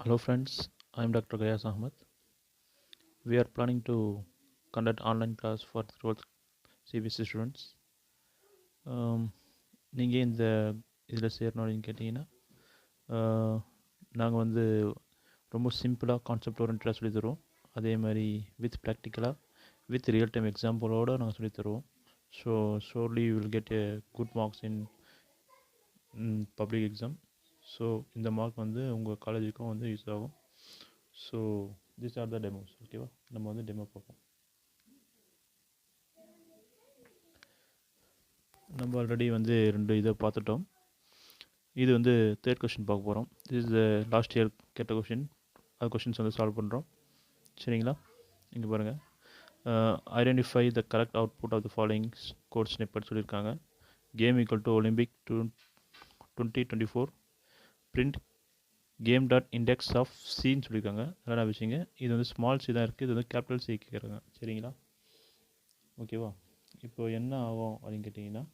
Hello friends, I am Dr. Gayas Ahmed. We are planning to conduct online class for 12th CBSE students. நீங்கள் இந்த இதில் சேரணும் அப்படின்னு கேட்டிங்கன்னா நாங்கள் வந்து ரொம்ப சிம்பிளாக கான்செப்ட் ஓரியன்டாக சொல்லி தருவோம். அதே மாதிரி வித் ப்ராக்டிக்கலாக வித் ரியல் டைம் எக்ஸாம்பிளோடு நாங்கள் சொல்லி தருவோம். So surely you will get a good marks in public exam. So இந்த மார்க் வந்து உங்கள் காலேஜுக்கும் வந்து யூஸ் ஆகும். So this are the demos. ஓகேவா, நம்ம வந்து டெமோ பார்ப்போம். நம்ம ஆல்ரெடி வந்து 2 இதை பார்த்துட்டோம். இது வந்து தேர்ட் கொஷின் பார்க்க போகிறோம். திஸ் இஸ் லாஸ்ட் இயர் கேட்ட கொஷின். அது கொஷின்ஸ் வந்து சால்வ் பண்ணுறோம். சரிங்களா, இங்கே பாருங்கள். Identify the correct output of the following code snippet சொல்லியிருக்காங்க. Game equal to Olympic 2024 print game dot index of சின்னு சொல்லியிருக்காங்க. நல்லா விஷயங்க. இது வந்து ஸ்மால் சி தான் இருக்குது, இது வந்து கேபிட்டல் சி கேட்குறாங்க. சரிங்களா, ஓகேவா. இப்போ என்ன ஆகும் அப்படின்னு கேட்டிங்கன்னா,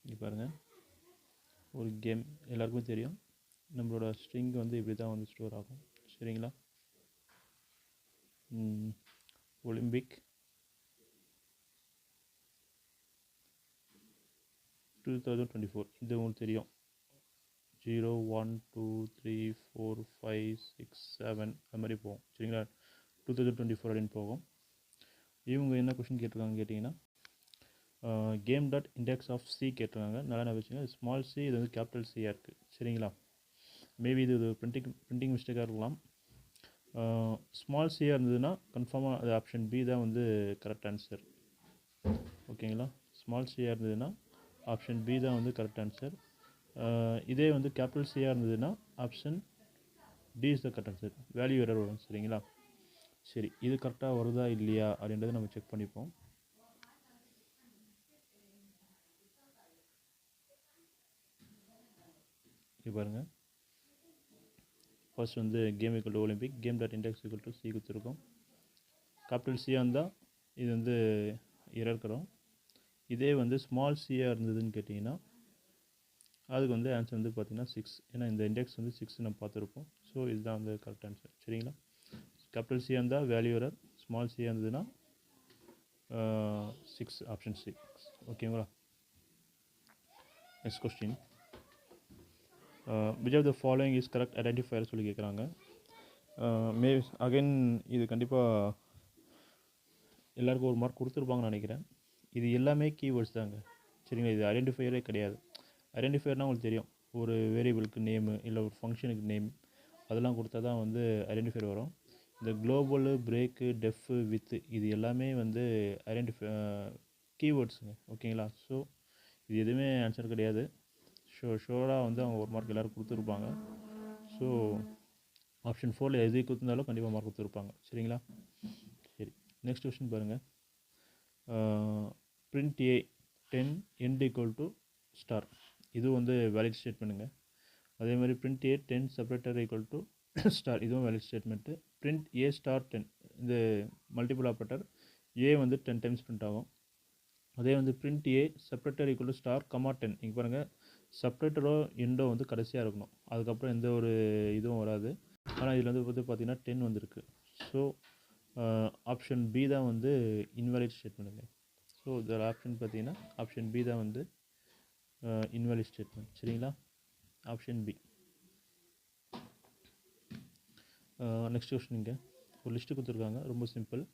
இங்கே பாருங்கள், ஒரு கேம் எல்லாருக்குமே தெரியும். நம்மளோட ஸ்ட்ரிங் வந்து இப்படி தான் வந்து ஸ்டோர் ஆகும். சரிங்களா, ஒலிம்பிக் 2024 இது உங்களுக்கு தெரியும். 0 1 2 3 4 5 6 7 அது மாதிரி போகும். சரிங்களா, 2024 அப்படின்னு போகும். இவங்க என்ன கொஷின் கேட்டிருக்காங்க கேட்டிங்கன்னா, game dot index of C கேட்டிருக்காங்க. நல்லா வச்சுங்க. ஸ்மால் சி, இது வந்து கேபிட்டல் சியாக இருக்குது. சரிங்களா, மேபி இது பிரிண்டிங் மிஸ்டேக்காக இருக்கலாம். ஸ்மால் சியாக இருந்ததுன்னா கன்ஃபார்மாக அது ஆப்ஷன் பி தான் வந்து கரெக்ட் ஆன்சர். ஓகேங்களா, ஸ்மால் சியாக இருந்ததுன்னா ஆப்ஷன் பி தான் வந்து கரெக்ட் ஆன்சர். இதே வந்து கேபிட்டல் சியாக இருந்ததுன்னா option D is the correct answer. Value error வரும். சரிங்களா, சரி, இது கரெக்டாக வருதா இல்லையா அப்படின்றத நம்ம செக் பண்ணிப்போம். இது பாருங்கள், ஃபர்ஸ்ட் வந்து game equal to Olympic game dot index equal to C கொடுத்துருக்கோம். கேபிட்டல் சியாக இருந்தால் இது வந்து இறக்குறோம். இதே வந்து ஸ்மால் சியாக இருந்ததுன்னு கேட்டிங்கன்னா அதுக்கு வந்து ஆன்சர் வந்து பார்த்திங்கன்னா 6. ஏன்னா இந்த இண்டெக்ஸ் வந்து 6 நம்ம பார்த்துருப்போம். ஸோ இதுதான் வந்து கரெக்ட் ஆன்சர். சரிங்களா, கேபிட்டல் சியாக இருந்தால் வேல்யூ எரர், ஸ்மால் சியாக இருந்ததுன்னா 6, ஆப்ஷன் 6. ஓகேங்களா, next question. which of the following is correct identifier சொல்லி கேட்குறாங்க. மே அகைன் இது கண்டிப்பாக எல்லாருக்கும் ஒரு மார்க் கொடுத்துருப்பாங்கன்னு நினைக்கிறேன். இது எல்லாமே கீவேர்ட்ஸ் தாங்க. சரிங்களா, இது ஐடென்டிஃபையரே கிடையாது. ஐடென்டிஃபையர்னால் உங்களுக்கு தெரியும், ஒரு வேரியபிளுக்கு நேமு இல்லை ஒரு ஃபங்க்ஷனுக்கு நேம் அதெல்லாம் கொடுத்தா தான் வந்து ஐடென்டிஃபையர் வரும். இந்த குளோபலு, பிரேக்கு, டெஃப்பு, வித்து இது எல்லாமே வந்து கீவேர்ட்ஸுங்க. ஓகேங்களா, ஸோ இது எதுவுமே ஆன்சர் கிடையாது. ஷோராக வந்து அவங்க ஒரு மார்க் எல்லோரும் கொடுத்துருப்பாங்க. ஸோ ஆப்ஷன் 4 எது கொடுத்துருந்தாலும் கண்டிப்பாக மார்க் கொடுத்துருப்பாங்க. சரிங்களா, சரி, நெக்ஸ்ட் கொஸ்டின் பாருங்கள். Print A 10 end equal to star, இது வந்து வேலிட் ஸ்டேட்மெண்ட்டுங்க. அதே மாதிரி print A 10 separator equal to star, இதுவும் வேலிட் ஸ்டேட்மெண்ட்டு. பிரிண்ட் ஏ ஸ்டார் 10, இந்த மல்டிபிள் ஆப்ரேட்டர் ஏ வந்து 10 டைம்ஸ் பிரிண்ட் ஆகும். அதே வந்து print A separator equal to star comma 10, இங்கே பாருங்கள், செப்பரேட்டரோ எண்டோ வந்து கடைசியாக இருக்கணும், அதுக்கப்புறம் எந்த ஒரு இதுவும் வராது. ஆனால் இதில் வந்து பார்த்திங்கன்னா 10 வந்துருக்கு. ஸோ ஆப்ஷன் பி தான் வந்து இன்வாலிட் ஸ்டேட்மெண்ட்டுங்க. ஸோ இதில் ஆப்ஷன் பார்த்திங்கன்னா ஆப்ஷன் பி தான் வந்து இன்வாலிட் ஸ்டேட்மெண்ட். சரிங்களா, ஆப்ஷன் பி. Next question. ஒரு லிஸ்ட்டு கொடுத்துருக்காங்க, ரொம்ப சிம்பிள்.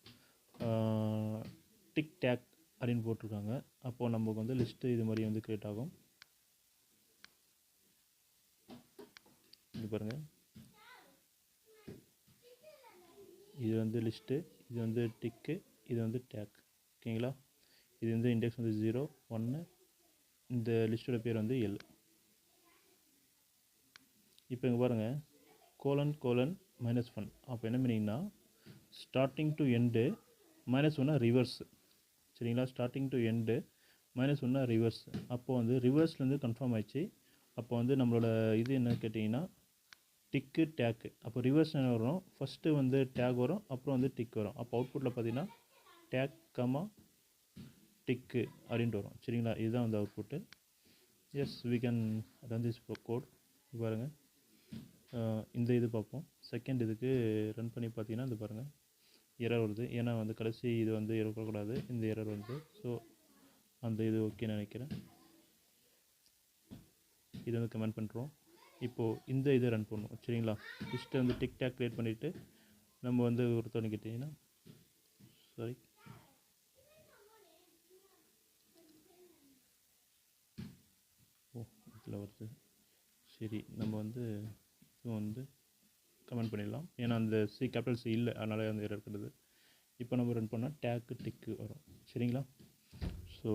டிக் டேக் அப்படின்னு போட்டிருக்காங்க. அப்போது நமக்கு வந்து லிஸ்ட்டு இது மாதிரி வந்து க்ரியேட் ஆகும். இது பாருங்கள், இது வந்து லிஸ்ட்டு, இது வந்து டிக்கு, இது வந்து டேக். ஓகேங்களா, இது வந்து இண்டெக்ஸ் வந்து 0 1, இந்த லிஸ்ட்டோட பேர் வந்து எல். இப்போ இங்கே பாருங்கள், கோலன் -1. அப்போ என்ன மீனிங்னா ஸ்டார்டிங் டு எண்டு -1 ரிவர்ஸ். சரிங்களா, ஸ்டார்டிங் டு எண்டு -1 ரிவர்ஸ். அப்போது வந்து ரிவர்ஸ்லேருந்து கன்ஃபார்ம் ஆயிடுச்சு. அப்போ வந்து நம்மளோட இது என்ன கேட்டிங்கன்னா டிக்கு டேக்கு. அப்போ ரிவர்ஸ் என்ன வரும், ஃபஸ்ட்டு வந்து டேக் வரும், அப்புறம் வந்து டிக் வரும். அப்போ அவுட்புட்டில் பார்த்தீங்கன்னா டேக் கமா டிக்கு அப்படின்ட்டு வரும். சரிங்களா, இதுதான் வந்து output. Yes, we can run this code. பாருங்கள், இந்த இது பார்ப்போம். செகண்ட் இதுக்கு ரன் பண்ணி பார்த்தீங்கன்னா இது பாருங்கள், எரர் வருது. ஏன்னா வந்து கடைசி இது வந்து இருக்கக்கூடாது, இந்த எரர் வந்து. ஸோ அந்த இது ஓகேன்னு நினைக்கிறேன். இது வந்து கமெண்ட் பண்ணுறோம். இப்போது இந்த இதை ரன் பண்ணுவோம். சரிங்களா, லிஸ்ட்டை வந்து டிக் டேக் க்ரியேட் பண்ணிவிட்டு நம்ம வந்து ஒருத்தவங்க கேட்டிங்கன்னா, சாரி, இதில் வருது. சரி, நம்ம வந்து இது வந்து கமெண்ட் பண்ணிடலாம். ஏன்னா அந்த கேபிட்டல் சி இல்லை, அதனால் அந்த எரர் இருக்கிறது. இப்போ நம்ம ரன் பண்ணால் டேக்கு டிக்கு வரும். சரிங்களா, ஸோ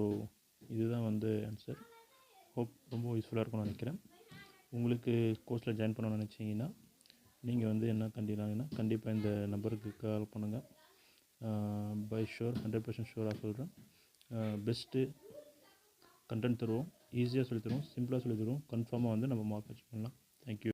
இதுதான் வந்து ஆன்சர். ஹோப் ரொம்ப யூஸ்ஃபுல்லாக இருக்கும்னு நினைக்கிறேன். உங்களுக்கு கோர்ஸில் ஜாயின் பண்ணணும்னு நினச்சிங்கன்னா நீங்கள் வந்து என்ன கண்டிப்பாக இந்த நம்பருக்கு கால் பண்ணுங்கள். பை ஷூர், 100% ஷூராக சொல்கிறேன். பெஸ்ட்டு கண்டென்ட் தருவோம், ஈஸியாக சொல்லி தருவோம், சிம்பிளாக சொல்லி தருவோம். கன்ஃபார்மாக வந்து நம்ம மார்க் அச்சீவ் பண்ணலாம். தேங்க்யூ.